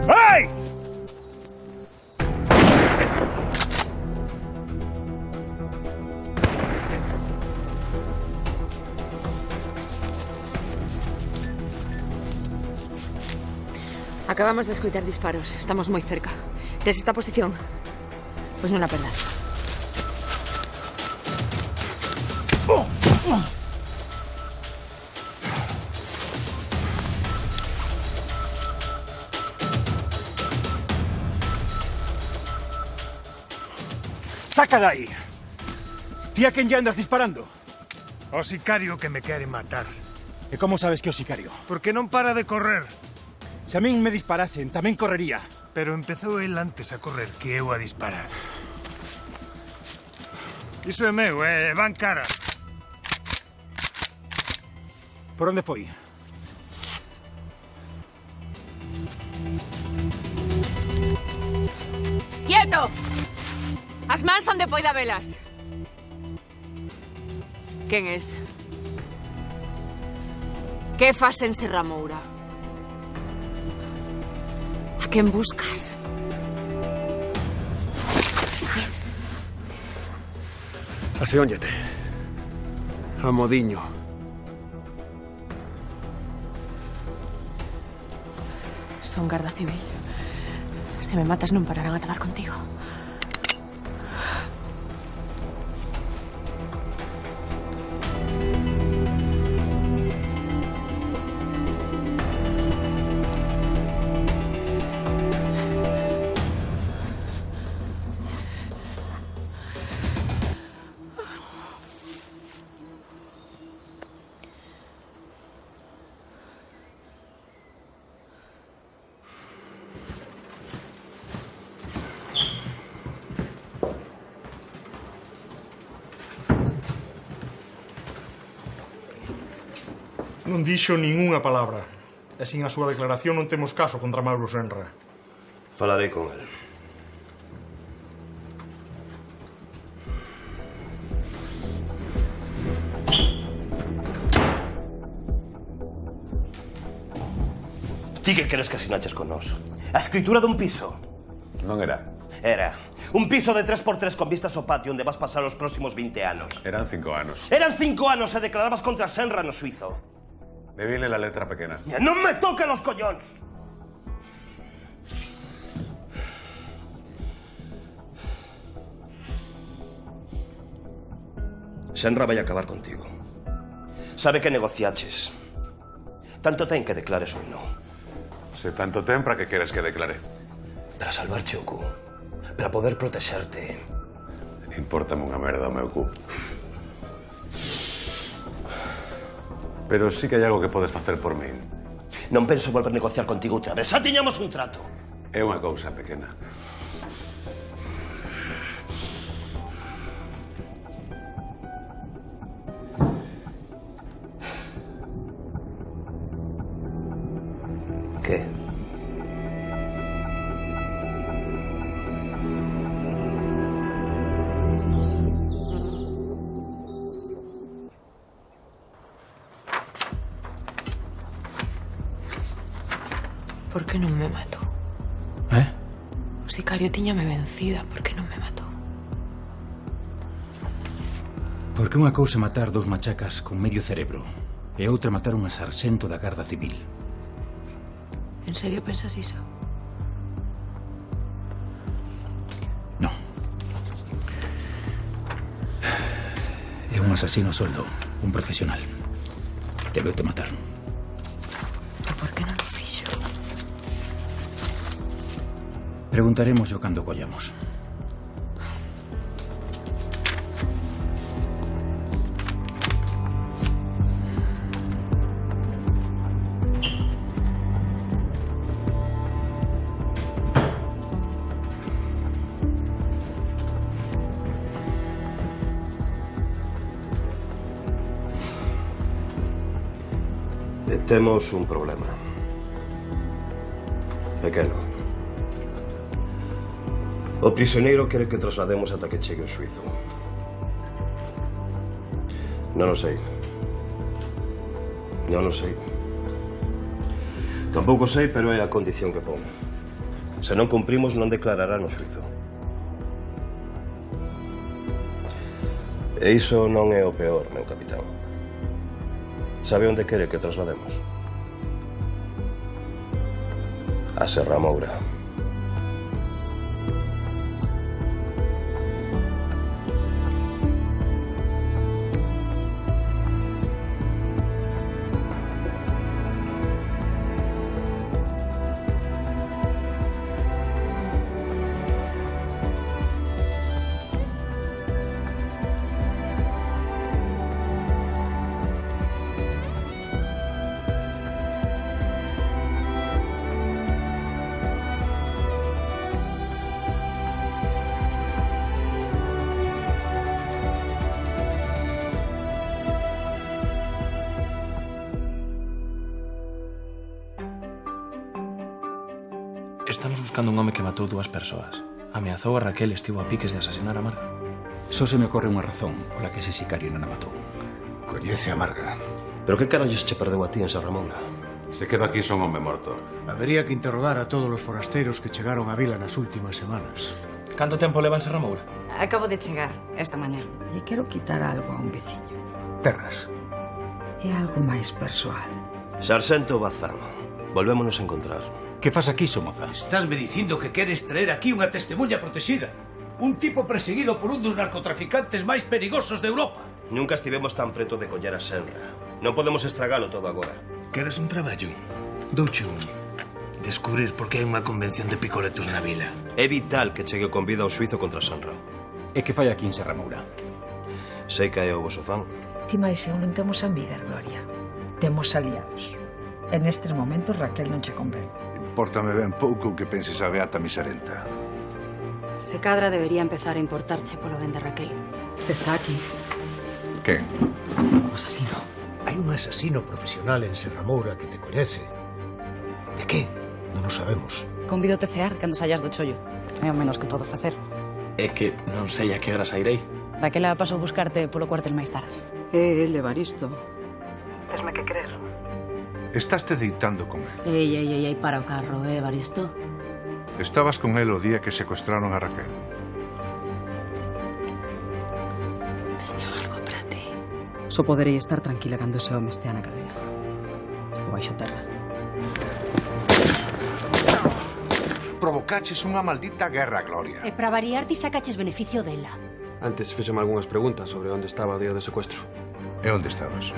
¡Ay! Acabamos de escoitar disparos. Estamos moi cerca. Tes esta posición? Pois non a perdas. ¡Saca de aí! Ti a quen lle andas disparando? O sicario que me quere matar. E como sabes que é o sicario? Porque non para de correr. Se a min me disparasen, tamén correría. Pero empezou el antes a correr que eu a disparar. Iso é meu, van cara. Por onde foi? ¡Quieto! As mans onde poida velas. Quen es? Que fas en Serra Moura? A quen buscas? Aseóñate. A modiño. Son garda civil. Se me matas non pararán a tratar contigo. Non dixo ningunha palabra. E sin a súa declaración non temos caso contra Mauro Senra. Falarei con el. Ti que crees que asinaches con nós? A escritura dun piso. Non era. Era. Un piso de 3x3 con vistas ao patio onde vas pasar os próximos 20 anos. Eran 5 anos. Eran 5 anos e declarabas contra Senra no suizo. Debile la letra pequena. Non me toque los collóns! Senra vai acabar contigo. Sabe que negociaches. Tanto ten que declares ou non. Se tanto ten, para que queres que declare? Para salvarche o cu. Para poder protexerte. Impórtame unha merda o meu cu. Pero sí que hai algo que podes facer por min. Non penso volver a negociar contigo outra vez. Xa tiñamos un trato. É unha cousa pequena. Que? Por que non me matou? O sicario tiñame vencida. Por que non me matou? Porque unha cousa é matar 2 machacas con medio cerebro e outra matar unha sarxento da Garda Civil. En serio pensas iso? É un asasino a soldo, un profesional. Debeu-te matar. E por que non o fixo? Preguntaremos yo cando collamos. Temos un problema. Pequeno. O prisioneiro quere que traslademos ata que chegue o xuizo. Non o sei. Non o sei. Tampouco sei, pero é a condición que pon. Se non cumprimos, non declarará no xuizo. E iso non é o peor, meu capitán. Sabe onde quere que traslademos? A Serra Moura. Estamos buscando un home que matou 2 persoas. Ameazou a Raquel e estivo a piques de asasinar a Marga. Só se me ocorre unha razón pola que ese sicario non a matou. Coñece a Marga. Pero que carallos che perdeu a ti en Serra Moura? Se queda aquí son home morto. Habería que interrogar a todos os forasteiros que chegaron á vila nas últimas semanas. Canto tempo leva en Serra Moura? Acabo de chegar esta mañá. Lle quero quitar algo a un veciño. Terras. É algo máis persoal. Sargento Bazán, volvémonos a encontrar. Que fas aquí, Somoza? Estásme dicindo que queres traer aquí unha testemunha protexida. Un tipo perseguido por un dos narcotraficantes máis perigosos de Europa. Nunca estivemos tan preto de coller a Senra. Non podemos estragalo todo agora. Queres un traballo? Douche un. Descubrir por que hai unha convención de picoletos na vila. É vital que chegue o convido ao suizo contra Senra. E que fai aquí en Serra Moura? Sei que é o voso fan. Ti máis eu non temos envidia, Gloria. Temos aliados. En estes momentos Raquel non che convén. Pórtame ben pouco que penses a beata miserenta. Se cadra debería empezar a importarche polo ben de Raquel. Está aquí. Quen? O asasino. Hai un asasino profesional en Serra Moura que te coñece. De que? Non o sabemos. Convídote a cear cando saias do chollo. É o menos que podo facer. É que non sei a que hora sairei. Daquela paso a buscarte polo cuartel máis tarde. El, Evaristo. Tesme que creer. Estaste deitando con él. Ei, para o carro, Evaristo? Estabas con él o día que secuestraron a Raquel. Teño algo para ti. Só poderei estar tranquila cando ese home estea na cadea. O baixo terra. Provocaches unha maldita guerra, Gloria. E para variar ti sacaches beneficio dela. Antes fíxeme algunhas preguntas sobre onde estaba o día do secuestro. E onde estabas?